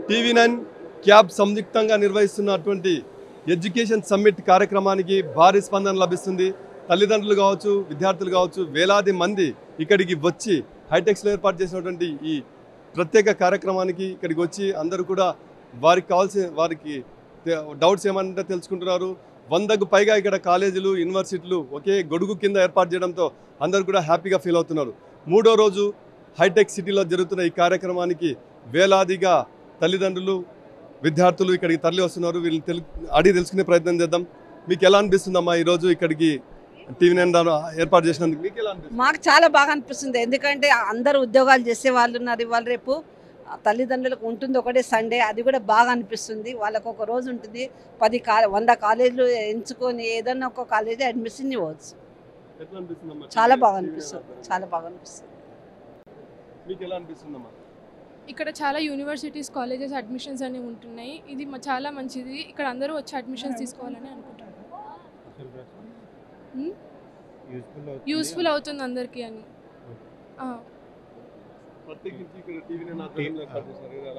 TV9 cab సంయుక్తంగా నిర్వహిస్తున్నటువంటి education summit కార్యక్రమానికి భారీ స్పందన లభిస్తుంది. తల్లిదండ్రులు కావచ్చు, విద్యార్థులు కావచ్చు, వేలాది మంది ఇక్కడికి వచ్చి హైటెక్స్లో ఏర్పాటు చేసినటువంటి ఈ ప్రత్యేక కార్యక్రమానికి ఇక్కడికి వచ్చి అందరూ కూడా వారికి డౌట్స్ ఏమంటే తెలుసుకుంటున్నారు. 100కు పైగా ఇక్కడ కాలేజీలు, యూనివర్సిటీలు ఒకే గొడుగు కింద ఏర్పాటు చేయడంతో అందరూ కూడా హ్యాపీగా ఫీల్ అవుతున్నారు. 3వ రోజు హైటెక్ సిటీలో జరుగుతున్న ఈ కార్యక్రమానికి వేలాదిగా తల్లిదండ్రులు, విద్యార్థులు ఇక్కడికి తరలి వస్తున్నారు. వీళ్ళని అడిగి తెలుసుకునే ప్రయత్నం చేద్దాం. మీకు ఎలా అనిపిస్తుందమ్మా ఈరోజు ఇక్కడికి టీవీ9 ఏర్పాటు చేసినందుకు మీకు ఎలా అనిపిస్తుంది? మాకు చాలా బాగా అనిపిస్తుంది. ఎందుకంటే అందరూ ఉద్యోగాలు చేసే వాళ్ళు ఉన్నారు. ఇవాళ రేపు తల్లిదండ్రులకు ఉంటుంది ఒకటే సండే, అది కూడా బాగా అనిపిస్తుంది. వాళ్ళకు ఒక రోజు ఉంటుంది. 100 కాలేజీలు ఎంచుకొని ఏదన్నా ఒక కాలేజీ అడ్మిషన్ ఇవ్వచ్చు. చాలా బాగా అనిపిస్తుంది. చాలా బాగా అనిపిస్తుంది. మీకు ఎలా అనిపిస్తుందమ్మా? ఇక్కడ చాలా యూనివర్సిటీస్, కాలేజెస్ అడ్మిషన్స్ అనేవి ఉంటున్నాయి. ఇది చాలా మంచిది. ఇక్కడ అందరూ వచ్చి అడ్మిషన్స్ తీసుకోవాలని అనుకుంటున్నాను. యూస్ఫుల్ అవుతుంది అందరికీ అని.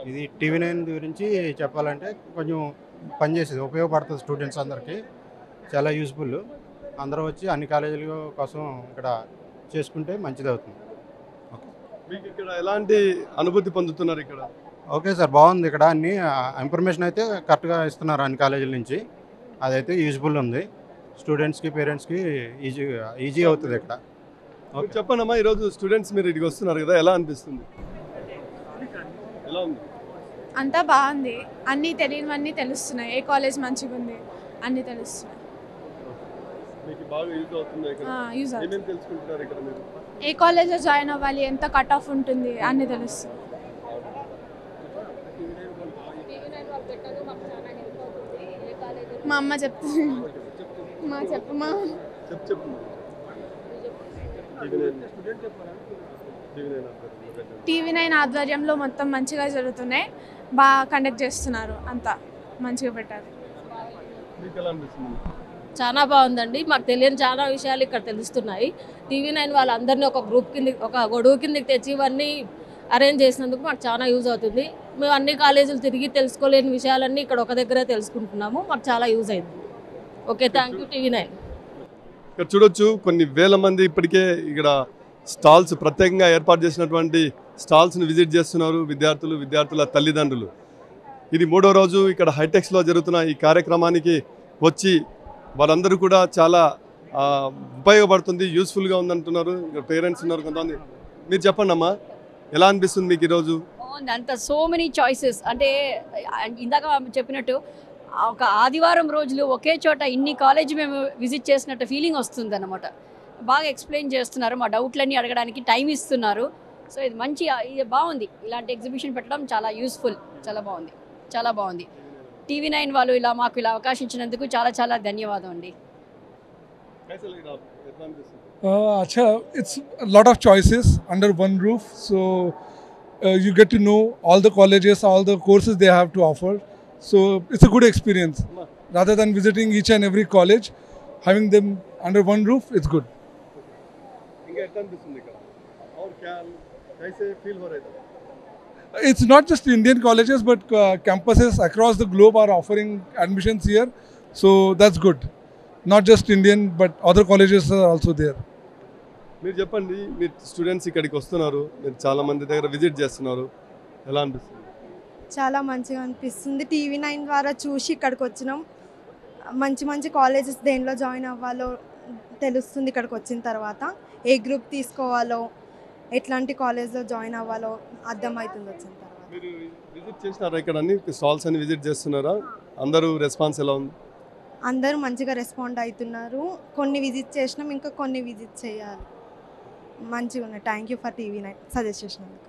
ఇది టీవీ9 గురించి చెప్పాలంటే కొంచెం పనిచేసేది, ఉపయోగపడుతుంది స్టూడెంట్స్ అందరికీ. చాలా యూస్ఫుల్. అందరూ వచ్చి అన్ని కాలేజీల కోసం ఇక్కడ చేసుకుంటే మంచిది అవుతుంది. మీకు ఇక్కడ ఎలాంటి అనుభూతి పొందుతున్నారు? ఇక్కడ ఓకే సార్, బాగుంది. ఇక్కడ అన్ని ఇన్ఫర్మేషన్ అయితే కరెక్ట్గా ఇస్తున్నారు అన్ని కాలేజీల నుంచి. అదైతే యూజ్ఫుల్ ఉంది. స్టూడెంట్స్కి, పేరెంట్స్కి ఈజీ అవుతుంది ఇక్కడ. చెప్పండి అమ్మా, ఈరోజు స్టూడెంట్స్ మీరు ఇక్కడికి వస్తున్నారు కదా, ఎలా అనిపిస్తుంది? ఎలా ఉంది? అంతా బాగుంది. అన్నీ తెలియనివన్నీ తెలుస్తున్నాయి. ఏ కాలేజ్ మంచిగా ఉంది అన్నీ తెలుస్తున్నాయి. ఏ కాలేజ్లో జాయిన్ అవ్వాలి, ఎంత కట్ ఆఫ్ ఉంటుంది అన్నీ తెలుస్తుంది. మా అమ్మ చెప్తుంది. చెప్పమ్మా. టీవీ9 ఆధ్వర్యంలో మొత్తం మంచిగా జరుగుతున్నాయి. బాగా కండక్ట్ చేస్తున్నారు. అంతా మంచిగా పెట్టారు. చాలా బాగుందండి. మాకు తెలియని చాలా విషయాలు ఇక్కడ తెలుస్తున్నాయి. టీవీ9 వాళ్ళందరినీ ఒక గ్రూప్ కింద, ఒక గొడుగు కిందకి తెచ్చి ఇవన్నీ అరేంజ్ చేసినందుకు మాకు చాలా యూజ్ అవుతుంది. మేము అన్ని కాలేజీలు తిరిగి తెలుసుకోలేని విషయాలన్నీ ఇక్కడ ఒక దగ్గరే తెలుసుకుంటున్నాము. మాకు చాలా యూజ్ అయింది. Okay, thank you TV9. ఇక్కడ చూడొచ్చు, కొన్ని వేల మంది ఇప్పటికే ఇక్కడ స్టాల్స్ ప్రత్యేకంగా ఏర్పాటు చేసినటువంటి స్టాల్స్ని విజిట్ చేస్తున్నారు విద్యార్థుల తల్లిదండ్రులు. ఇది 3వ రోజు ఇక్కడ హైటెక్స్లో జరుగుతున్న ఈ కార్యక్రమానికి వచ్చి వాళ్ళందరూ కూడా చాలా ఉపయోగపడుతుంది, యూస్ఫుల్గా ఉందంటున్నారు. ఇక్కడ పేరెంట్స్ ఉన్నారు కొంతమంది. మీరు చెప్పండి అమ్మా, ఎలా అనిపిస్తుంది మీకు ఈరోజు? అంత సో మెనీ చాయిసెస్. అంటే ఇందాక చెప్పినట్టు ఒక ఆదివారం రోజులు ఒకే చోట ఇన్ని కాలేజ్ మేము విజిట్ చేసినట్టు ఫీలింగ్ వస్తుంది అన్నమాట. బాగా ఎక్స్ప్లెయిన్ చేస్తున్నారు, మా డౌట్లన్నీ అడగడానికి టైం ఇస్తున్నారు. సో ఇది ఇది బాగుంది. ఇలాంటి ఎగ్జిబిషన్ పెట్టడం చాలా యూస్ఫుల్. చాలా బాగుంది, చాలా బాగుంది. టీవీ9 వాళ్ళు మాకు ఇలా అవకాశం ఇచ్చినందుకు చాలా చాలా ధన్యవాదం అండి. Acha, it's a lot of choices under one roof, so you get to know all the colleges, all the courses they have to offer. So it's a good experience. Rather than visiting each and every college, having them under one roof, it's good. It's not just Indian colleges, but campuses across the globe are offering admissions here, so that's good. Not just Indian, but other colleges are also there. మీరు చెప్పండి, మీరు students ఇక్కడికి వస్తున్నారు, మీరు చాలా మంది దగ్గర visit చేస్తున్నారు, ఎలా అనిపిస్తుంది? చాలా మంచిగా అనిపిస్తుంది. టీవీ9 ద్వారా చూసి ఇక్కడికి వచ్చినాం. మంచి కాలేజెస్ దేనిలో జాయిన్ అవ్వాలో తెలుస్తుంది. ఇక్కడికి వచ్చిన తర్వాత ఏ గ్రూప్ తీసుకోవాలో, ఎట్లాంటి కాలేజ్లో జాయిన్ అవ్వాలో అర్థమవుతుంది వచ్చిన తర్వాత. మీరు విజిట్ చేసినారా? ఇక్కడ అన్ని స్టాల్స్ అన్ని విజిట్ చేస్తున్నారా? అందరూ రెస్పాన్స్ ఎలా ఉంది? అందరూ మంచిగా రెస్పాండ్ అవుతున్నారు. కొన్ని విజిట్ చేసినాం, ఇంకా కొన్ని విజిట్ చేయాలి. మంచిగా ఉన్నాయి. Thank you for TV9 suggest చేసినందుకు.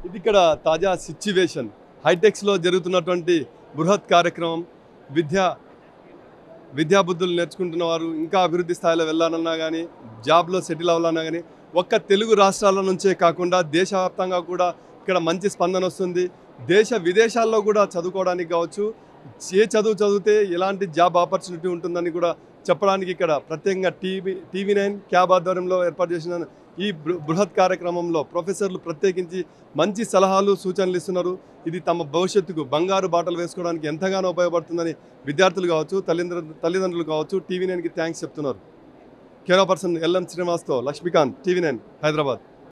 ఇది ఇక్కడ తాజా సిచ్యువేషన్. హైటెక్స్లో జరుగుతున్నటువంటి బృహత్ కార్యక్రమం. విద్యాబుద్ధులు నేర్చుకుంటున్న వారు ఇంకా అభివృద్ధి స్థాయిలో వెళ్ళాలన్నా కానీ, జాబ్లో సెటిల్ అవ్వాలన్నా కానీ ఒక్క తెలుగు రాష్ట్రాల నుంచే కాకుండా దేశవ్యాప్తంగా కూడా ఇక్కడ మంచి స్పందన వస్తుంది. విదేశాల్లో కూడా చదువుకోవడానికి కావచ్చు, ఏ చదివితే ఎలాంటి జాబ్ ఆపర్చునిటీ ఉంటుందని కూడా చెప్పడానికి ఇక్కడ ప్రత్యేకంగా టీవీ9 క్యాబ్ ఆధ్వర్యంలో ఏర్పాటు చేసిన ఈ బృహత్ కార్యక్రమంలో ప్రొఫెసర్లు ప్రత్యేకించి మంచి సలహాలు సూచనలు ఇస్తున్నారు. ఇది తమ భవిష్యత్తుకు బంగారు బాటలు వేసుకోవడానికి ఎంతగానో ఉపయోగపడుతుందని విద్యార్థులు కావచ్చు, తల్లిదండ్రులు కావచ్చు TV9కి థ్యాంక్స్ చెప్తున్నారు. కెమెరా పర్సన్ ఎల్ఎం శ్రీనివాస్తో లక్ష్మీకాంత్, TV9 హైదరాబాద్.